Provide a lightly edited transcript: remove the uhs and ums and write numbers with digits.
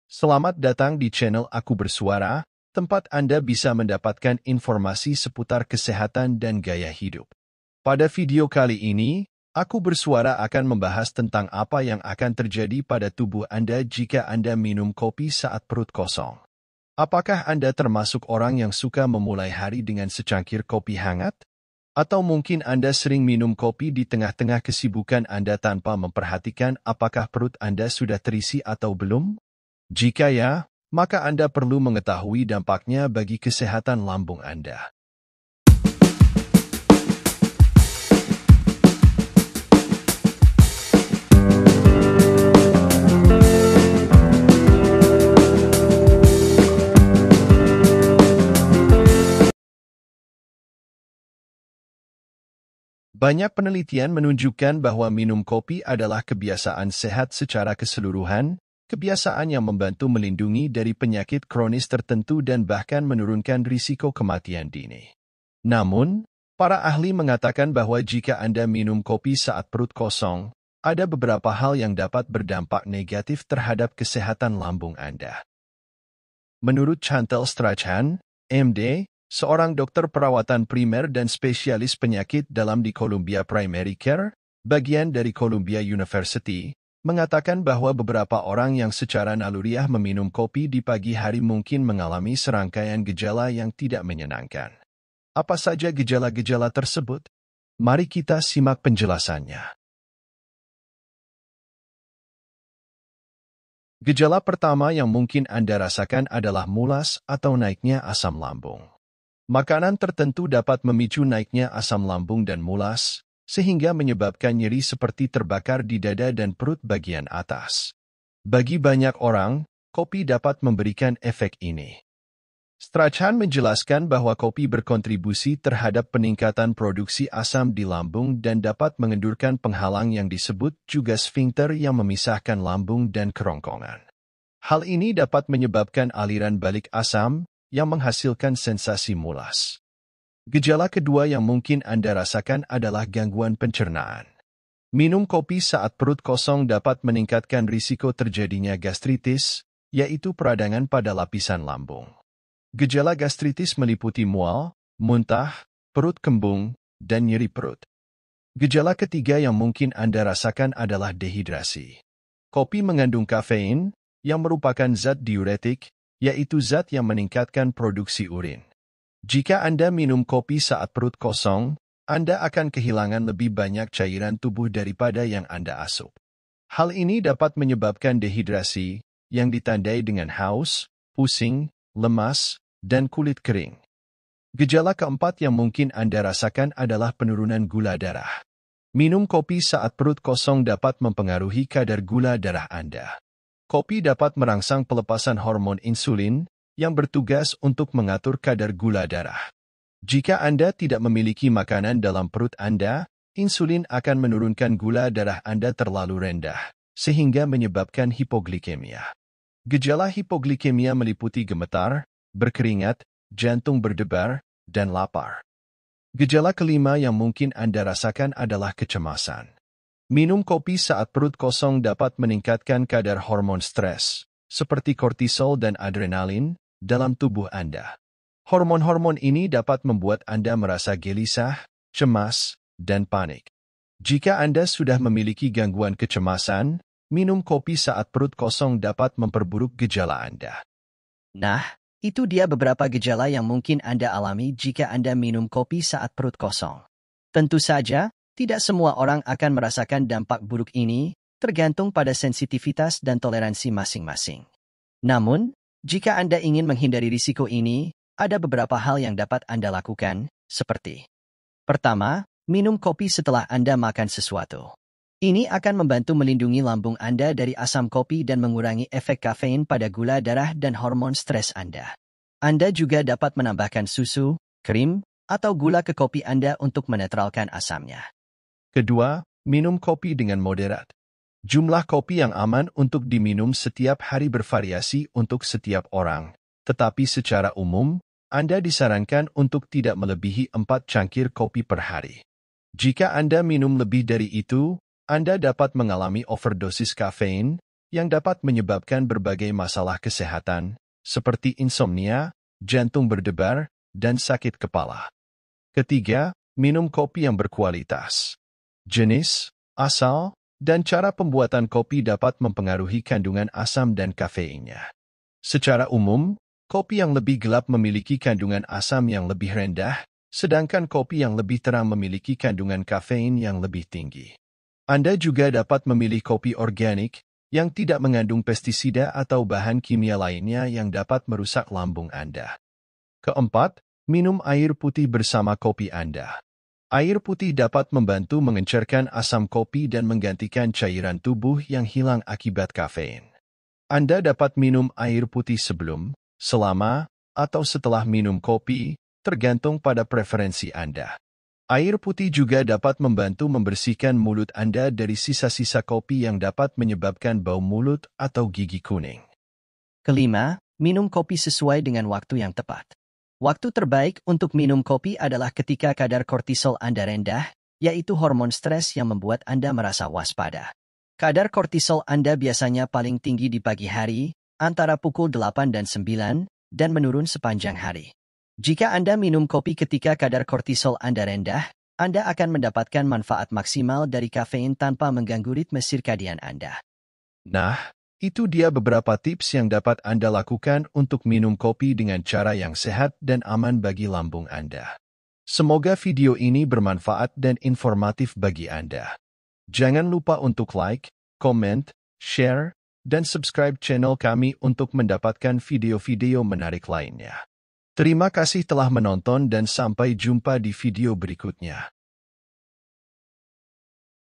Selamat datang di channel Aku Bersuara, tempat Anda bisa mendapatkan informasi seputar kesehatan dan gaya hidup. Pada video kali ini, Aku Bersuara akan membahas tentang apa yang akan terjadi pada tubuh Anda jika Anda minum kopi saat perut kosong. Apakah Anda termasuk orang yang suka memulai hari dengan secangkir kopi hangat? Atau mungkin Anda sering minum kopi di tengah-tengah kesibukan Anda tanpa memperhatikan apakah perut Anda sudah terisi atau belum? Jika ya, maka Anda perlu mengetahui dampaknya bagi kesehatan lambung Anda. Banyak penelitian menunjukkan bahwa minum kopi adalah kebiasaan sehat secara keseluruhan, kebiasaan yang membantu melindungi dari penyakit kronis tertentu dan bahkan menurunkan risiko kematian dini. Namun, para ahli mengatakan bahwa jika Anda minum kopi saat perut kosong, ada beberapa hal yang dapat berdampak negatif terhadap kesehatan lambung Anda. Menurut Chantal Strachan, MD, seorang dokter perawatan primer dan spesialis penyakit dalam di Columbia Primary Care, bagian dari Columbia University, mengatakan bahwa beberapa orang yang secara naluriah meminum kopi di pagi hari mungkin mengalami serangkaian gejala yang tidak menyenangkan. Apa saja gejala-gejala tersebut? Mari kita simak penjelasannya. Gejala pertama yang mungkin Anda rasakan adalah mulas atau naiknya asam lambung. Makanan tertentu dapat memicu naiknya asam lambung dan mulas, sehingga menyebabkan nyeri seperti terbakar di dada dan perut bagian atas. Bagi banyak orang, kopi dapat memberikan efek ini. Strachan menjelaskan bahwa kopi berkontribusi terhadap peningkatan produksi asam di lambung dan dapat mengendurkan penghalang yang disebut juga sfinkter yang memisahkan lambung dan kerongkongan. Hal ini dapat menyebabkan aliran balik asam, yang menghasilkan sensasi mulas. Gejala kedua yang mungkin Anda rasakan adalah gangguan pencernaan. Minum kopi saat perut kosong dapat meningkatkan risiko terjadinya gastritis, yaitu peradangan pada lapisan lambung. Gejala gastritis meliputi mual, muntah, perut kembung, dan nyeri perut. Gejala ketiga yang mungkin Anda rasakan adalah dehidrasi. Kopi mengandung kafein, yang merupakan zat diuretik, yaitu zat yang meningkatkan produksi urin. Jika Anda minum kopi saat perut kosong, Anda akan kehilangan lebih banyak cairan tubuh daripada yang Anda asup. Hal ini dapat menyebabkan dehidrasi, yang ditandai dengan haus, pusing, lemas, dan kulit kering. Gejala keempat yang mungkin Anda rasakan adalah penurunan gula darah. Minum kopi saat perut kosong dapat mempengaruhi kadar gula darah Anda. Kopi dapat merangsang pelepasan hormon insulin yang bertugas untuk mengatur kadar gula darah. Jika Anda tidak memiliki makanan dalam perut Anda, insulin akan menurunkan gula darah Anda terlalu rendah, sehingga menyebabkan hipoglikemia. Gejala hipoglikemia meliputi gemetar, berkeringat, jantung berdebar, dan lapar. Gejala kelima yang mungkin Anda rasakan adalah kecemasan. Minum kopi saat perut kosong dapat meningkatkan kadar hormon stres, seperti kortisol dan adrenalin, dalam tubuh Anda. Hormon-hormon ini dapat membuat Anda merasa gelisah, cemas, dan panik. Jika Anda sudah memiliki gangguan kecemasan, minum kopi saat perut kosong dapat memperburuk gejala Anda. Nah, itu dia beberapa gejala yang mungkin Anda alami jika Anda minum kopi saat perut kosong. Tentu saja, tidak semua orang akan merasakan dampak buruk ini, tergantung pada sensitivitas dan toleransi masing-masing. Namun, jika Anda ingin menghindari risiko ini, ada beberapa hal yang dapat Anda lakukan, seperti: pertama, minum kopi setelah Anda makan sesuatu. Ini akan membantu melindungi lambung Anda dari asam kopi dan mengurangi efek kafein pada gula darah dan hormon stres Anda. Anda juga dapat menambahkan susu, krim, atau gula ke kopi Anda untuk menetralkan asamnya. Kedua, minum kopi dengan moderat. Jumlah kopi yang aman untuk diminum setiap hari bervariasi untuk setiap orang, tetapi secara umum, Anda disarankan untuk tidak melebihi 4 cangkir kopi per hari. Jika Anda minum lebih dari itu, Anda dapat mengalami overdosis kafein, yang dapat menyebabkan berbagai masalah kesehatan, seperti insomnia, jantung berdebar, dan sakit kepala. Ketiga, minum kopi yang berkualitas. Jenis, asal, dan cara pembuatan kopi dapat mempengaruhi kandungan asam dan kafeinnya. Secara umum, kopi yang lebih gelap memiliki kandungan asam yang lebih rendah, sedangkan kopi yang lebih terang memiliki kandungan kafein yang lebih tinggi. Anda juga dapat memilih kopi organik yang tidak mengandung pestisida atau bahan kimia lainnya yang dapat merusak lambung Anda. Keempat, minum air putih bersama kopi Anda. Air putih dapat membantu mengencerkan asam kopi dan menggantikan cairan tubuh yang hilang akibat kafein. Anda dapat minum air putih sebelum, selama, atau setelah minum kopi, tergantung pada preferensi Anda. Air putih juga dapat membantu membersihkan mulut Anda dari sisa-sisa kopi yang dapat menyebabkan bau mulut atau gigi kuning. Kelima, minum kopi sesuai dengan waktu yang tepat. Waktu terbaik untuk minum kopi adalah ketika kadar kortisol Anda rendah, yaitu hormon stres yang membuat Anda merasa waspada. Kadar kortisol Anda biasanya paling tinggi di pagi hari, antara pukul 8 dan 9, dan menurun sepanjang hari. Jika Anda minum kopi ketika kadar kortisol Anda rendah, Anda akan mendapatkan manfaat maksimal dari kafein tanpa mengganggu ritme sirkadian Anda. Nah, itu dia beberapa tips yang dapat Anda lakukan untuk minum kopi dengan cara yang sehat dan aman bagi lambung Anda. Semoga video ini bermanfaat dan informatif bagi Anda. Jangan lupa untuk like, comment, share, dan subscribe channel kami untuk mendapatkan video-video menarik lainnya. Terima kasih telah menonton dan sampai jumpa di video berikutnya.